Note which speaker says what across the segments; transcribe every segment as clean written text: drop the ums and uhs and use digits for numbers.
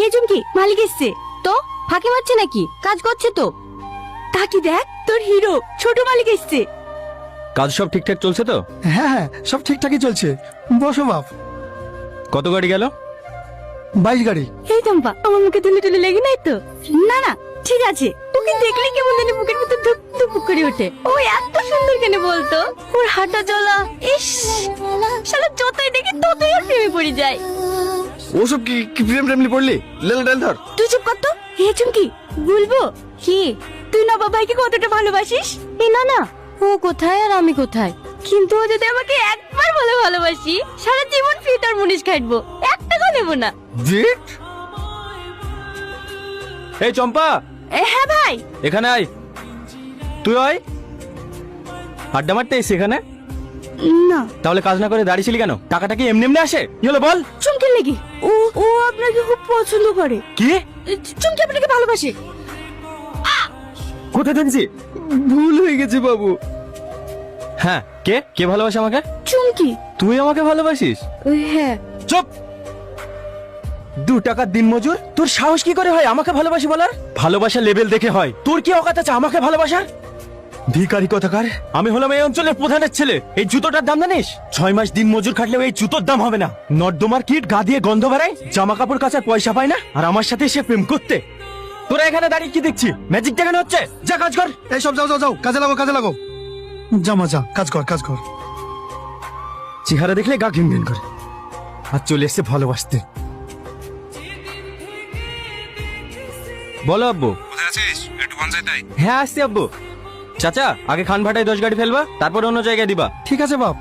Speaker 1: এই চুমকি, মালিক এসছে। তো ফাঁকি মারছে নাকি? কাজ করছে তো। কাকি দেখ, তোর হিরো ছোট মালিক এসছে।
Speaker 2: কাজ সব ঠিকঠাক চলছে তো?
Speaker 3: হ্যাঁ হ্যাঁ, সব ঠিকঠাকই চলছে। বসো বাপ।
Speaker 2: কত গাড়ি গেল?
Speaker 3: 22 গাড়ি।
Speaker 1: এই টম্পা, আমার মুখে তুলে তুলে লেগে নাই তো? না না, ঠিক আছে। ওকে দেখলে কেমন জানি বুকের ভিতর ধুক ধুক করে ওঠে। ও এত সুন্দর কেন বলতো? ওর হাঁটা চলা, ইস, শালা যতই দেখি ততই আর প্রেমে পড়ে যায়।
Speaker 2: ওসব কি প্রেম প্রেমলি পড়লি? লেলা ডাল ধর।
Speaker 1: তুই চুপ কর তো। হে চুমকি, বলবো কি, তুই নবাব ভাইকে কতটা ভালোবাসিস? এই না না, ও কোথায় আর আমি কোথায়? কিন্তু ও যদি আমাকে একবার বলে ভালোবাসি, সারা জীবন ফিটার মুনিশ খাটবো, এক টাকা নেবো না।
Speaker 2: জিট। এই চম্পা,
Speaker 1: হ্যাঁ ভাই।
Speaker 2: এখানে আয়। তুই আয়। আড্ডা মারতে এসে এখানে?
Speaker 1: না।
Speaker 2: তাহলে কাজ না করে দাঁড়িয়েছিলি কেন? টাকাটা কি এমনি এমনি আসে? কি হলো বল?
Speaker 1: চুমকির লেগে। ও ও আপনাকে খুব পছন্দ করে।
Speaker 2: কি?
Speaker 1: চুমকি আপনাকে ভালোবাসে।
Speaker 2: কোথায় দেখছি? ভুল হয়ে গেছে বাবু। হ্যাঁ, কে কে ভালোবাসে আমাকে?
Speaker 1: চুমকি।
Speaker 2: তুই আমাকে ভালোবাসিস?
Speaker 1: হ্যাঁ।
Speaker 2: চুপ। 2 টাকার দিন মজুর, তোর সাহস কি করে হয় আমাকে ভালোবাসি বলার? ভালোবাসা লেভেল দেখে হয়। তোর কি অকাত আছে আমাকে ভালোবাসার? ভিখারি কথাকার। আমি হলাম এই অঞ্চলের প্রধানের ছেলে। এই জুতোটার দাম জানিস? 6 মাস দিন মজুর খাটলেও এই জুতোর দাম হবে না। নর্দমার কিট গা দিয়ে গন্ধ বেড়ায়, জামা কাপড় কাচার পয়সা পায় না, আর আমার সাথে এসে প্রেম করতে। তোরা এখানে দাঁড়িয়ে কি দেখছি? ম্যাজিক দেখানো হচ্ছে? যা কাজ কর।
Speaker 3: এই সব যাও যাও যাও, কাজে লাগো কাজে লাগো। জামা যা, কাজ কর কাজ কর।
Speaker 2: চেহারা দেখলে গা ঘিন ঘিন করে। আর চলে এসছে ভালোবাসতে। বলো আব্বু।
Speaker 4: কোথায় আছিস? একটু পঞ্চায়েত আয়।
Speaker 2: হ্যাঁ আসছি আব্বু। চাচা, আগে খান ভাটায় 10 গাড়ি ফেলবা, তারপর অন্য জায়গায় দিবা।
Speaker 3: ঠিক আছে বাপ।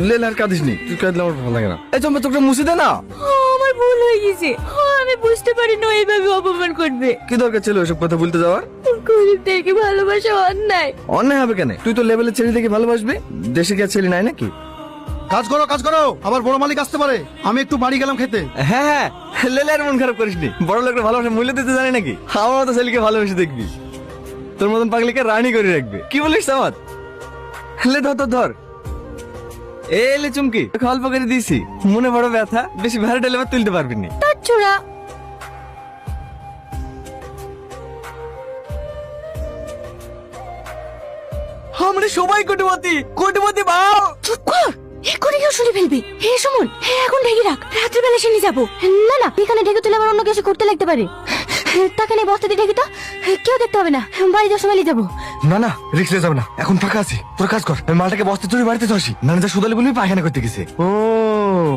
Speaker 2: লেল আর কাঁদিস নি, তুই কাঁদলে আমার ভালো লাগে না। এই চম্পা, তোকে মুছে দে না।
Speaker 1: আমার ভুল হয়ে গেছে। আমি বুঝতে পারি না এইভাবে অপমান করবে।
Speaker 2: কি দরকার ছিল ওসব কথা বলতে যাওয়ার?
Speaker 1: গরিবদেরকে ভালোবাসা অন্যায়।
Speaker 2: অন্যায় হবে কেন? তুই তো লেভেলের ছেলে দেখে ভালোবাসবি। দেশে কি আর ছেলে নাই নাকি?
Speaker 3: কাজ করো কাজ করো, আবার বড় মালিক আসতে পারে। আমি একটু বাড়ি গেলাম খেতে।
Speaker 2: হ্যাঁ হ্যাঁ, লেলে আর মন খারাপ করিসনি। বড় লোকের ভালোবাসা মূল্য দিতে জানি নাকি? আমার মতো ছেলেকে ভালোবেসে দেখবি, তোর মতন পাগলিকে রানী করে রাখবে। কি বলিস সামাদ? লে ধর ধর ধর। এলে চুমকি, অল্প করে দিয়েছি। মনে বড় ব্যথা, বেশি ভারী ঢেলে এবার তুলতে পারবি না।
Speaker 1: তার ছোড়া।
Speaker 2: আমরা সবাই কোটিপতি, কোটিপতি বাও।
Speaker 1: চুপ কর, এক্ষুনি কেউ শুনে ফেলবে। হে সুমন, এখন ঢেকে রাখ, রাত্রিবেলা সে নিয়ে যাবো। না না, এখানে ঢেকে তুলে আবার অন্য কিছু করতে লাগতে পারে। তাকে নিয়ে বস্তা দিয়ে ঢেকে তো, কেউ দেখতে হবে না। বাড়ি যাওয়ার সময় নিয়ে যাবো।
Speaker 2: না না, রিক্স নিয়ে যাবে না, এখন ফাঁকা আছি। তোর কাজ কর, আমি মালটাকে বস্তা চুরি বাড়িতে ধসি। না যা সুদালি বলবি পায়খানা করতে গেছে। ও